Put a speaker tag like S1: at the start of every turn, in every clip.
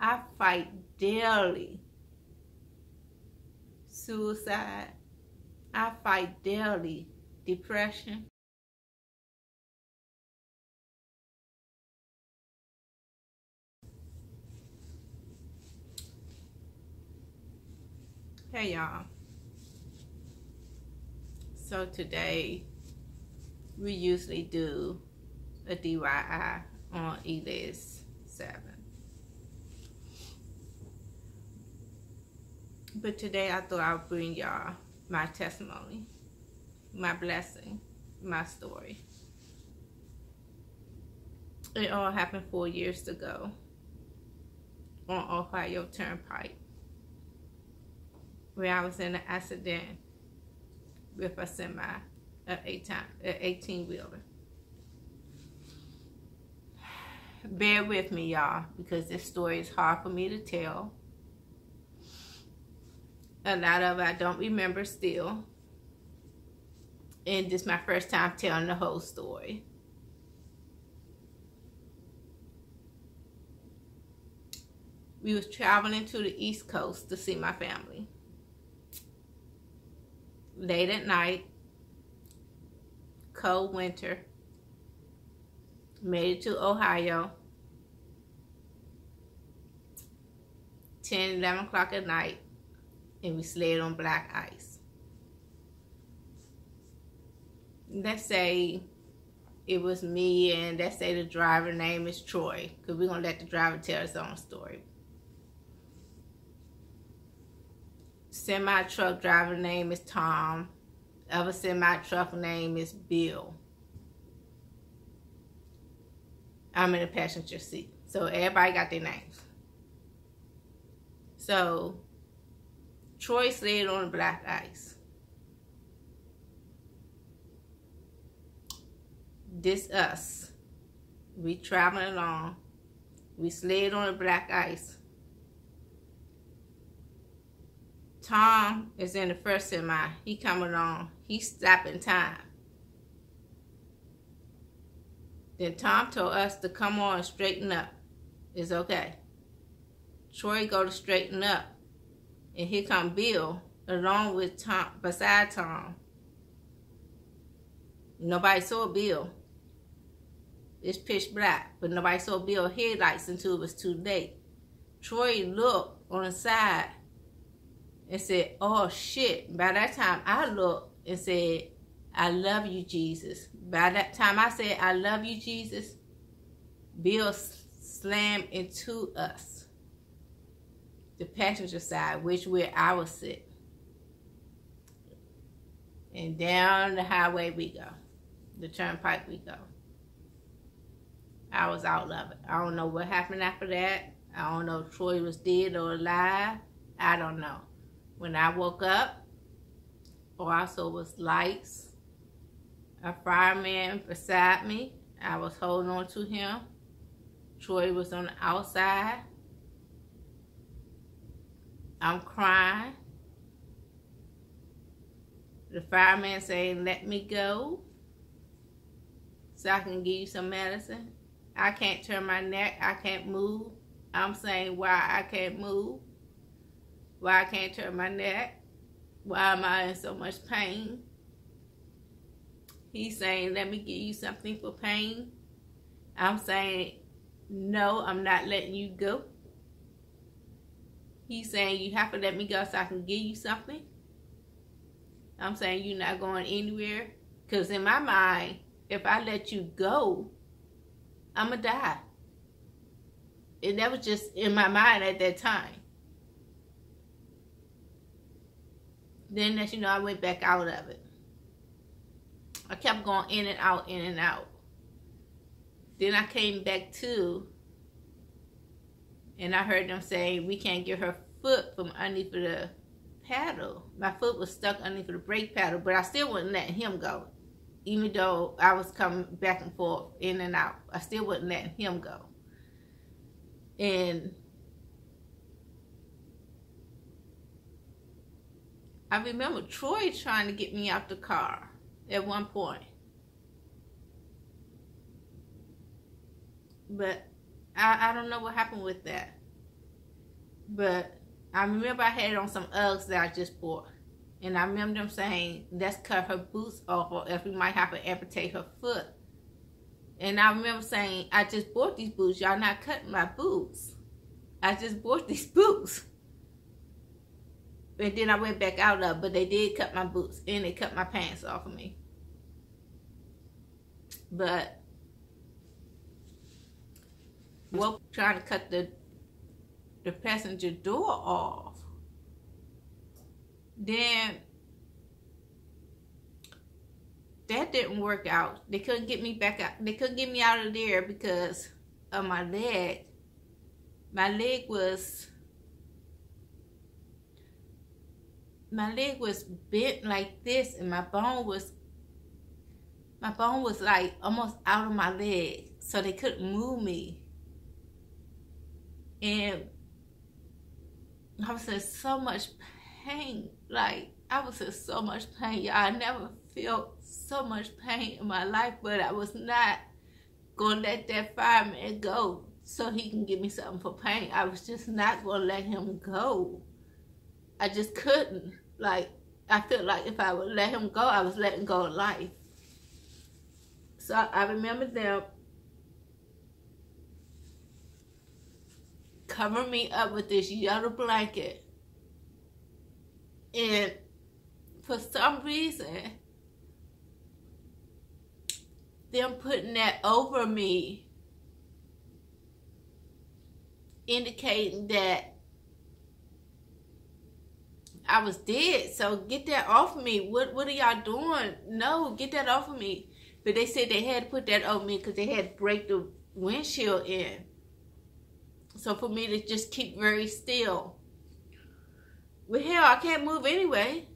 S1: I fight daily. Suicide. I fight daily. Depression. Hey y'all. So today we usually do a DIY on ELIS 7. But today I thought I would bring y'all my testimony, my blessing, my story. It all happened 4 years ago on Ohio Turnpike, where I was in an accident with a semi, an 18-wheeler. Bear with me, y'all, because this story is hard for me to tell. A lot of it I don't remember still. And this is my first time telling the whole story. We was traveling to the East Coast to see my family. Late at night, cold winter. Made it to Ohio. 10, 11 o'clock at night. And we slid on black ice. Let's say it was me, and let's say the driver name is Troy, because we're going to let the driver tell his own story. Semi-truck driver name is Tom. Other semi-truck name is Bill. I'm in the passenger seat. So everybody got their names. So Troy slid on the black ice. This us. We traveling along. We slid on the black ice. Tom is in the first semi. He coming along. He stopping time. Then Tom told us to come on and straighten up. It's okay. Troy go to straighten up. And here come Bill along with Tom, beside Tom. Nobody saw Bill. It's pitch black, but nobody saw Bill headlights until it was too late. Troy looked on the side and said, oh shit. By that time I looked and said, I love you, Jesus. By that time I said, I love you, Jesus, Bill slammed into us. The passenger side, which where I was sitting. And down the highway we go. The turnpike we go. I was out of it. I don't know what happened after that. I don't know if Troy was dead or alive. I don't know. When I woke up, all I saw was lights. A fireman beside me. I was holding on to him. Troy was on the outside. I'm crying. The fireman saying, let me go so I can give you some medicine. I can't turn my neck. I can't move. I'm saying why I can't move. Why I can't turn my neck. Why am I in so much pain? He's saying, let me give you something for pain. I'm saying, no, I'm not letting you go. He's saying, you have to let me go so I can give you something. I'm saying, you're not going anywhere. Because in my mind, if I let you go, I'm going to die. And that was just in my mind at that time. Then, as you know, I went back out of it. I kept going in and out, in and out. Then I came back to, and I heard them say, we can't get her foot from underneath the paddle. My foot was stuck underneath the brake paddle, but I still wouldn't let him go. Even though I was coming back and forth, in and out, I still wouldn't let him go. And I remember Troy trying to get me out the car at one point. But I don't know what happened with that. But I remember I had on some Uggs that I just bought. And I remember them saying, let's cut her boots off or else we might have to amputate her foot. And I remember saying, I just bought these boots. Y'all not cutting my boots. I just bought these boots. And then I went back out of it, but they did cut my boots and they cut my pants off of me. But well, trying to cut the passenger door off. Then that didn't work out. They couldn't get me back out. They couldn't get me out of there because of my leg. My leg was bent like this, and my bone was like almost out of my leg, so they couldn't move me. And I was in so much pain. Like, I was in so much pain, y'all. I never felt so much pain in my life, but I was not gonna let that fireman go so he can give me something for pain. I was just not gonna let him go. I just couldn't. Like, I felt like if I would let him go, I was letting go of life. So I remember them covering me up with this yellow blanket. And for some reason, them putting that over me, indicating that I was dead. So get that off of me. What are y'all doing? No, get that off of me. But they said they had to put that over me because they had to break the windshield in. So for me to just keep very still. Well, hell, I can't move anyway.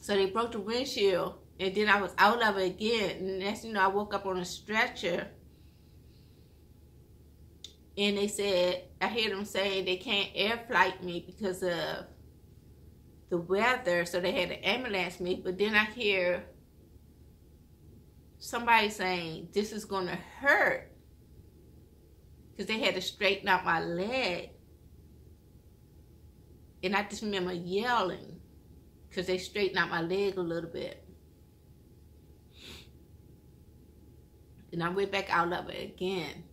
S1: So they broke the windshield. And then I was out of it again. And next thing you know, I woke up on a stretcher. And they said, I hear them saying they can't air flight me because of the weather. So they had to ambulance me. But then I hear somebody saying, this is going to hurt. Because they had to straighten out my leg. And I just remember yelling. Because they straightened out my leg a little bit. And I went back out of it again.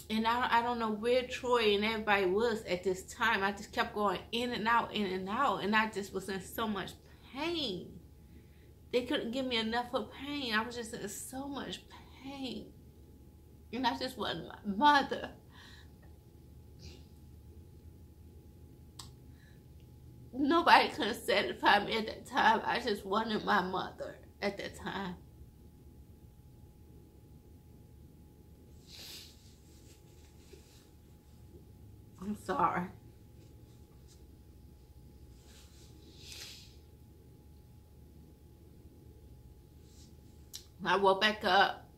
S1: And I don't know where Troy and everybody was at this time. I just kept going in and out, in and out. And I just was in so much pain. They couldn't give me enough of pain. I was just in so much pain. And I just wanted my mother. Nobody could satisfy me at that time. I just wanted my mother at that time. I'm sorry. When I woke back up,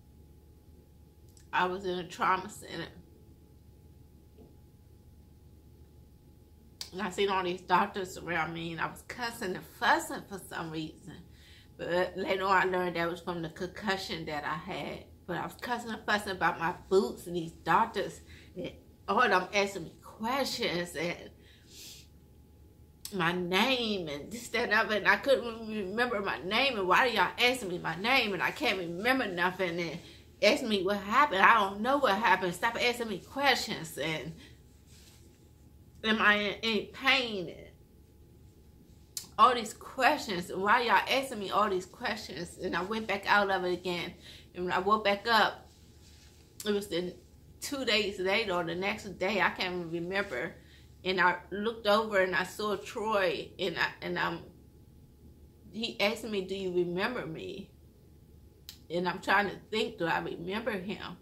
S1: I was in a trauma center. And I seen all these doctors around me, and I was cussing and fussing for some reason. But later on, I learned that was from the concussion that I had. But I was cussing and fussing about my boots and these doctors. And all of them asking me questions and my name and this, that, and other. And I couldn't remember my name. And why do y'all asking me my name? And I can't remember nothing. And ask me what happened. I don't know what happened. Stop asking me questions. And am I in any pain? All these questions. Why y'all asking me all these questions? And I went back out of it again. And when I woke back up, it was the 2 days later or the next day. I can't even remember. And I looked over and I saw Troy. And he asked me, do you remember me? And I'm trying to think, do I remember him?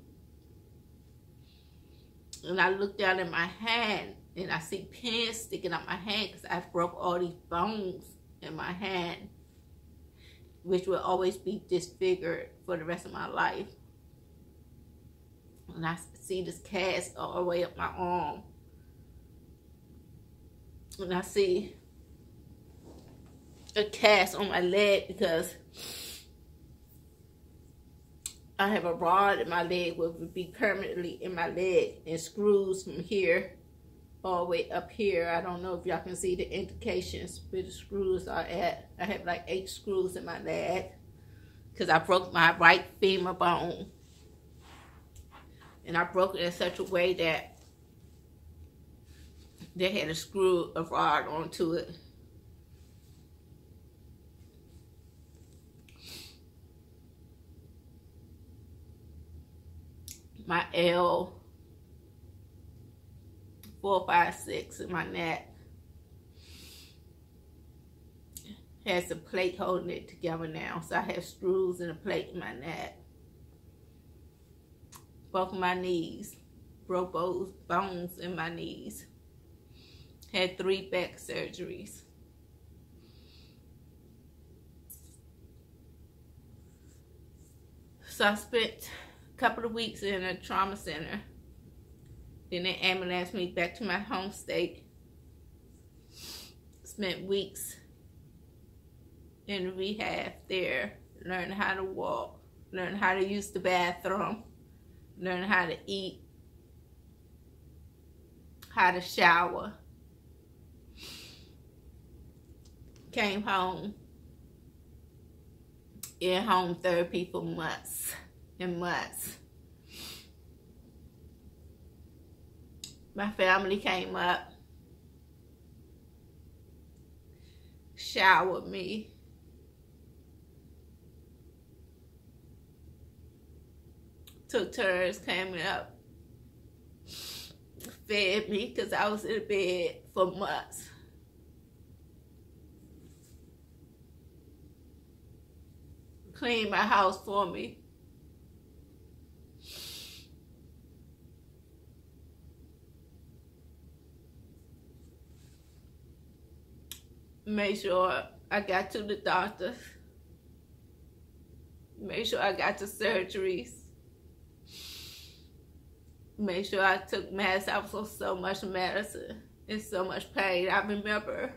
S1: And I looked down at my hand. And I see pins sticking out my hand because I broke all these bones in my hand, which will always be disfigured for the rest of my life. And I see this cast all the way up my arm. And I see a cast on my leg because I have a rod in my leg, would be permanently in my leg, and screws from here all the way up here. I don't know if y'all can see the indications where the screws are at. I have like 8 screws in my leg because I broke my right femur bone. And I broke it in such a way that they had to screw a rod onto it. My L 4, 5, 6 in my neck has a plate holding it together now. So I have screws and a plate in my neck. Both of my knees, broke both bones in my knees. Had 3 back surgeries. So I spent a couple of weeks in a trauma center. Then they ambulanced me back to my home state. Spent weeks in rehab there. Learned how to walk. Learned how to use the bathroom. Learned how to eat. How to shower. Came home. In home therapy for months and months. My family came up, showered me, took turns coming up, fed me because I was in bed for months. Cleaned my house for me. Made sure I got to the doctors. Made sure I got to surgeries. Made sure I took meds. I was on so much medicine and so much pain. I remember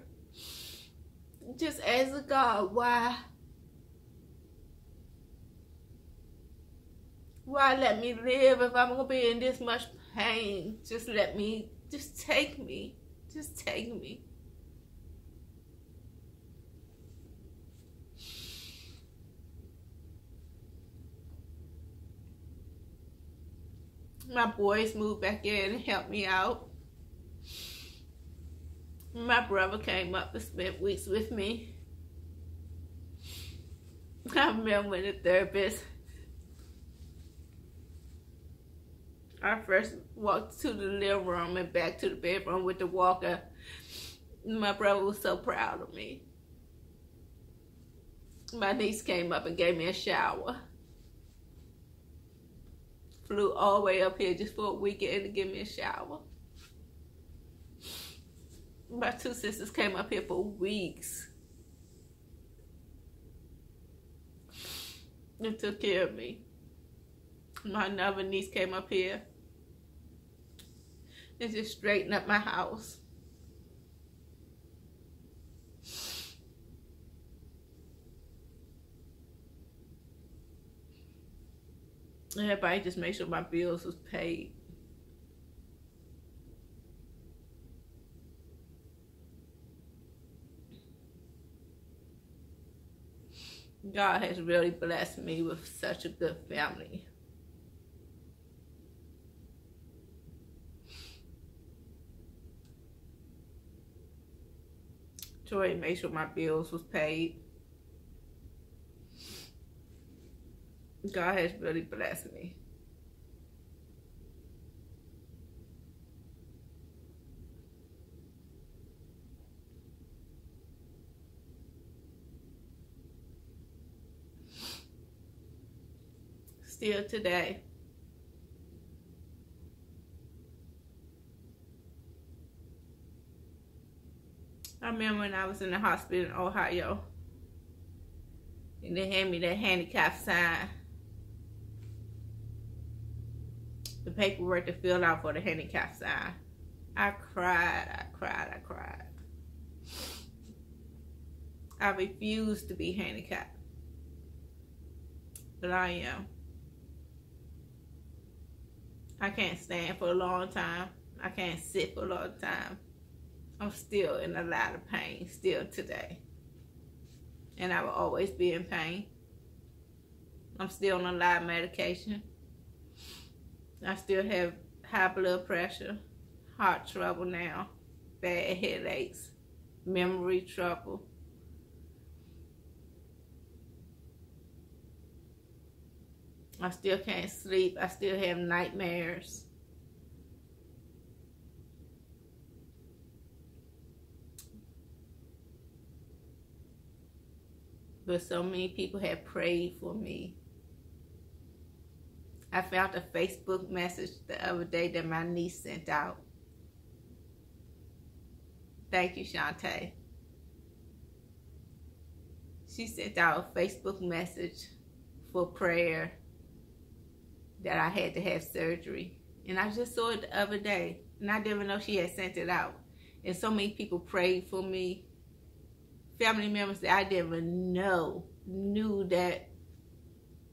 S1: just asking God, why let me live if I'm gonna be in this much pain? Just take me. Just take me. My boys moved back in and helped me out. My brother came up and spent weeks with me. I remember when the therapist, I first walked to the living room and back to the bedroom with the walker. My brother was so proud of me. My niece came up and gave me a shower. Flew all the way up here just for a weekend to give me a shower. My 2 sisters came up here for weeks and took care of me. My another niece came up here and just straightened up my house. Everybody just made sure my bills was paid. God has really blessed me with such a good family. Troy made sure my bills was paid. God has really blessed me. Still today. I remember when I was in the hospital in Ohio, and they handed me that handicap sign. The paperwork to fill out for the handicap sign. I cried. I refused to be handicapped. But I am. I can't stand for a long time. I can't sit for a long time. I'm still in a lot of pain still today. And I will always be in pain. I'm still on a lot of medication. I still have high blood pressure, heart trouble now, bad headaches, memory trouble. I still can't sleep. I still have nightmares. But so many people have prayed for me. I found a Facebook message the other day that my niece sent out. Thank you, Shantae. She sent out a Facebook message for prayer that I had to have surgery. And I just saw it the other day. And I didn't even know she had sent it out. And so many people prayed for me. Family members that I didn't even know knew that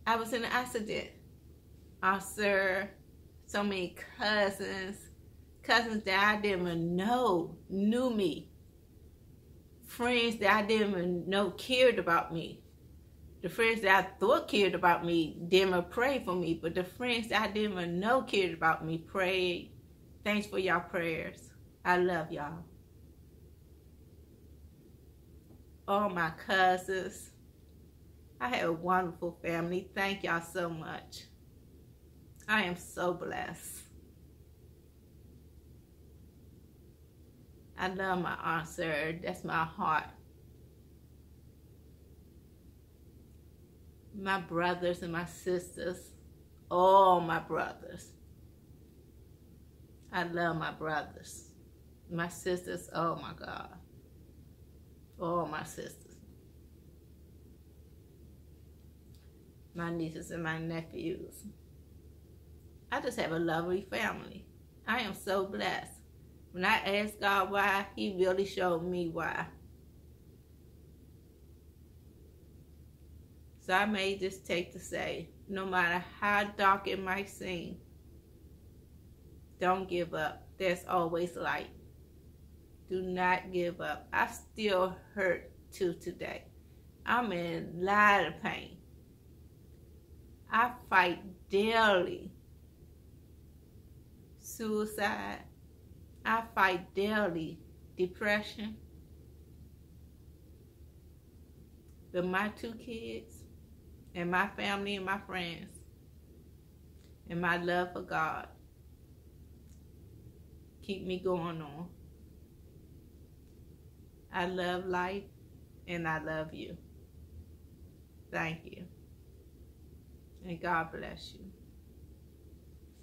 S1: I was in an accident. Sir, so many cousins that I didn't even know knew me. Friends that I didn't even know cared about me. The friends that I thought cared about me didn't even pray for me, but the friends that I didn't even know cared about me prayed. Thanks for y'all prayers. I love y'all. All my cousins. I have a wonderful family. Thank y'all so much. I am so blessed. I love my Aunt Sarah. That's my heart. My brothers and my sisters. All my brothers. I love my brothers. My sisters, oh my God. All my sisters. My nieces and my nephews. I just have a lovely family. I am so blessed. When I asked God why, He really showed me why. So I made this take to say, no matter how dark it might seem, don't give up. There's always light. Do not give up. I still hurt to today. I'm in a lot of pain. I fight daily. Suicide. I fight daily. Depression. But my 2 kids and my family and my friends and my love for God keep me going on. I love life and I love you. Thank you. And God bless you.